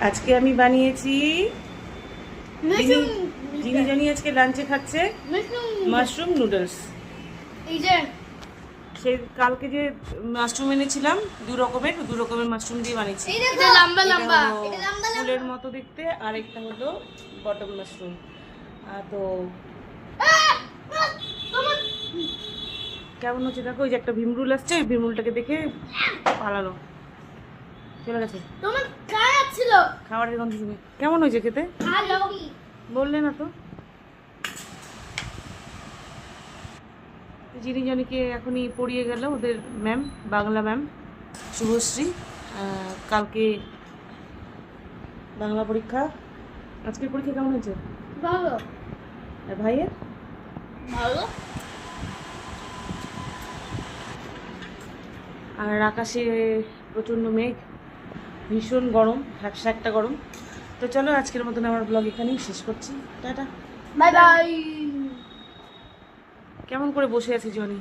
আজকে আমি বানিয়েছি জিনি জানি আজকে লাঞ্চে খাচ্ছে মাশরুম নুডলস। এই যে সেই কালকে যে মাশরুম এনেছিলাম দু রকমের মাশরুম দিয়ে বানিয়েছি। এটা লম্বা লম্বা, ফুলের মতো দেখতে, আর একটা হলো বটম মাশরুম। তো কেমন হচ্ছে দেখো, ওই যে একটা ভীমরুল আসছে, ওই ভীমরুলটাকে দেখে পালালো, চলে গেছে। তোমার কার ছিল খাবারের গন্ধ শুনে কেমন হয়েছে খেতে ভালো বললে না তো। যিনি জনকে এখনই পড়িয়ে গেল ওদের ম্যাম, বাংলা ম্যাম শুভশ্রী। কালকে বাংলা পরীক্ষা। আজকের পরীক্ষা কেমন হয়েছে? ভালো আর ভাইয়ের? ভালো। আর আকাশে প্রচণ্ড মেঘ, ভীষণ গরম, ভ্যাপসা একটা গরম। তো চলো আজকের মতন আমার ব্লগ এখানেই শেষ করছি। Tata, bye bye. কেমন করে বসে আছে জনি?